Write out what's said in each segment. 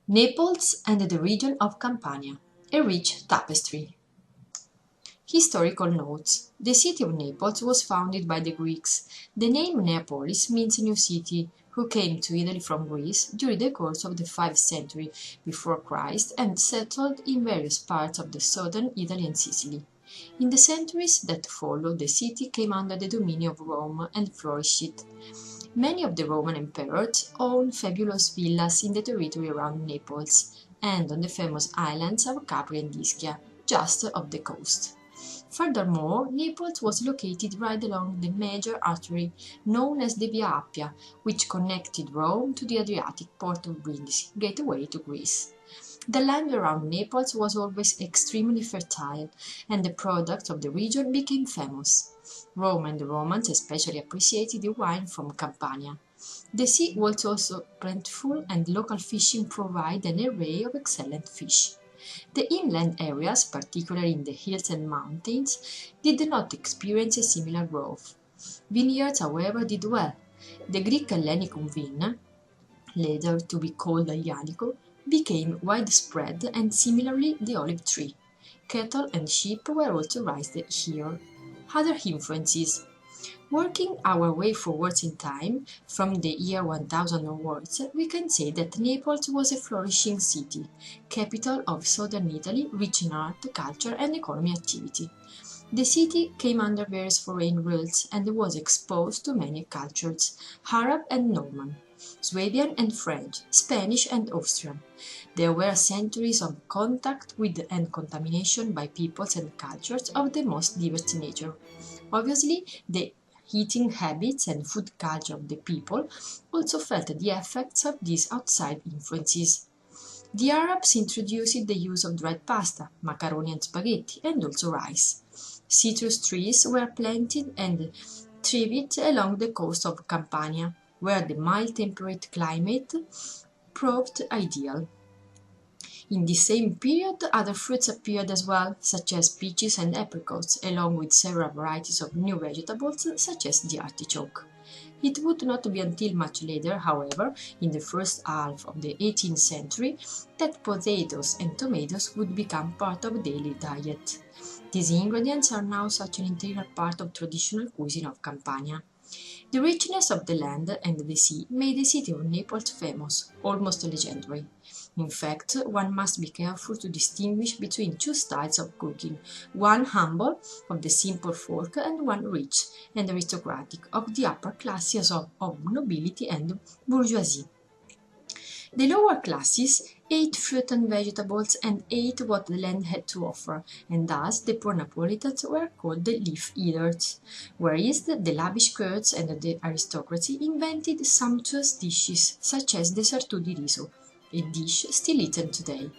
Naples and the region of Campania, a rich tapestry. Historical notes. The city of Naples was founded by the Greeks. The name Neapolis means new city, who came to Italy from Greece during the course of the 5th century before Christ and settled in various parts of the southern Italy and Sicily. In the centuries that followed, the city came under the dominion of Rome and flourished. Many of the Roman emperors owned fabulous villas in the territory around Naples and on the famous islands of Capri and Ischia, just off the coast. Furthermore, Naples was located right along the major artery known as the Via Appia, which connected Rome to the Adriatic port of Brindisi, gateway to Greece. The land around Naples was always extremely fertile, and the products of the region became famous. Rome and the Romans especially appreciated the wine from Campania. The sea was also plentiful, and local fishing provided an array of excellent fish. The inland areas, particularly in the hills and mountains, did not experience a similar growth. Vineyards, however, did well. The Greek Hellenicum vine, later to be called Ianico, became widespread, and similarly the olive tree. Cattle and sheep were also raised here. Other influences. Working our way forwards in time, from the year 1000 onwards, we can say that Naples was a flourishing city, capital of southern Italy, rich in art, culture and economy activity. The city came under various foreign rules and was exposed to many cultures, Arab and Norman, Swabian and French, Spanish and Austrian. There were centuries of contact with and contamination by peoples and cultures of the most diverse nature. Obviously, the eating habits and food culture of the people also felt the effects of these outside influences. The Arabs introduced the use of dried pasta, macaroni and spaghetti, and also rice. Citrus trees were planted and thrived along the coast of Campania, where the mild temperate climate proved ideal. In this same period, other fruits appeared as well, such as peaches and apricots, along with several varieties of new vegetables, such as the artichoke. It would not be until much later, however, in the first half of the 18th century, that potatoes and tomatoes would become part of daily diet. These ingredients are now such an integral part of traditional cuisine of Campania. The richness of the land and the sea made the city of Naples famous, almost legendary. In fact, one must be careful to distinguish between two styles of cooking, one humble, of the simple folk, and one rich and aristocratic, of the upper classes of nobility and bourgeoisie. The lower classes ate fruit and vegetables and ate what the land had to offer, and thus the poor Napolitans were called the leaf eaters, whereas the lavish courts and the aristocracy invented sumptuous dishes such as the sartù di riso, a dish still eaten today.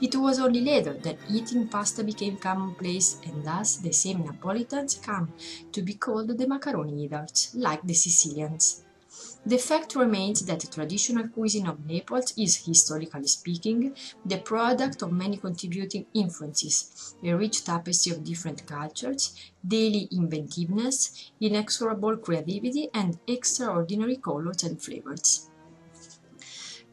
It was only later that eating pasta became commonplace, and thus the same Napolitans come to be called the macaroni eaters, like the Sicilians. The fact remains that the traditional cuisine of Naples is, historically speaking, the product of many contributing influences, a rich tapestry of different cultures, daily inventiveness, inexorable creativity, and extraordinary colors and flavors.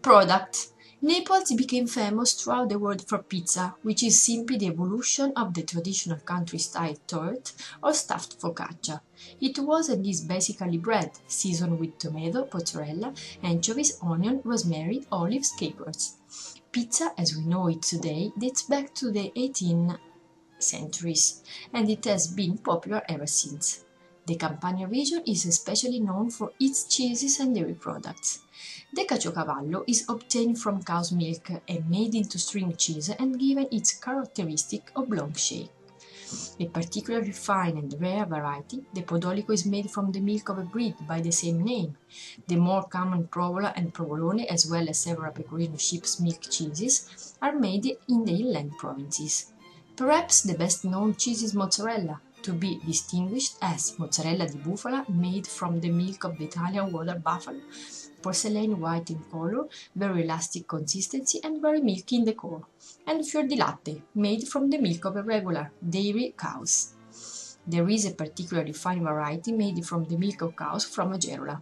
Product. Naples became famous throughout the world for pizza, which is simply the evolution of the traditional country-style torte or stuffed focaccia. It was and is basically bread, seasoned with tomato, mozzarella, anchovies, onion, rosemary, olives, capers. Pizza, as we know it today, dates back to the 18th centuries, and it has been popular ever since. The Campania region is especially known for its cheeses and dairy products. The caciocavallo is obtained from cow's milk and made into string cheese and given its characteristic oblong shape. A particularly fine and rare variety, the podolico, is made from the milk of a breed by the same name. The more common provola and provolone, as well as several pecorino sheep's milk cheeses, are made in the inland provinces. Perhaps the best known cheese is mozzarella, to be distinguished as mozzarella di bufala, made from the milk of the Italian water buffalo, porcelain white in color, very elastic consistency and very milky in the core, and fior di latte, made from the milk of regular dairy cows. There is a particularly fine variety made from the milk of cows from Agerola.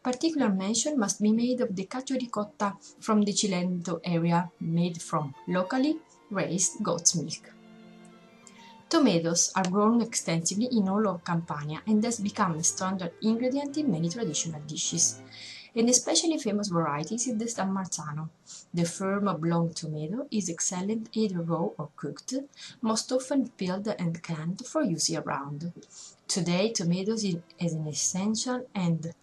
Particular mention must be made of the cacio di cotta from the Cilento area, made from locally raised goat's milk. Tomatoes are grown extensively in all of Campania and has become a standard ingredient in many traditional dishes. An especially famous variety is the San Marzano. The firm oblong tomato is excellent either raw or cooked, most often peeled and canned for use year-round. Today, tomatoes is an essential and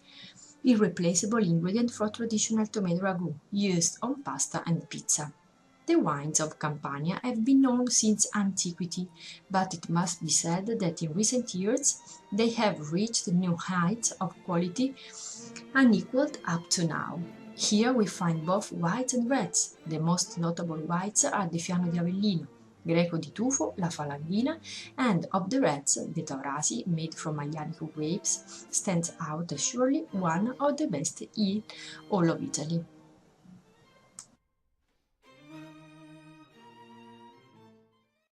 irreplaceable ingredient for traditional tomato ragu used on pasta and pizza. The wines of Campania have been known since antiquity, but it must be said that in recent years they have reached new heights of quality unequaled up to now. Here we find both whites and reds. The most notable whites are the Fiano di Avellino, Greco di Tufo, La Falanghina, and of the reds, the Taurasi, made from Maglianico grapes, stands out as surely one of the best in all of Italy.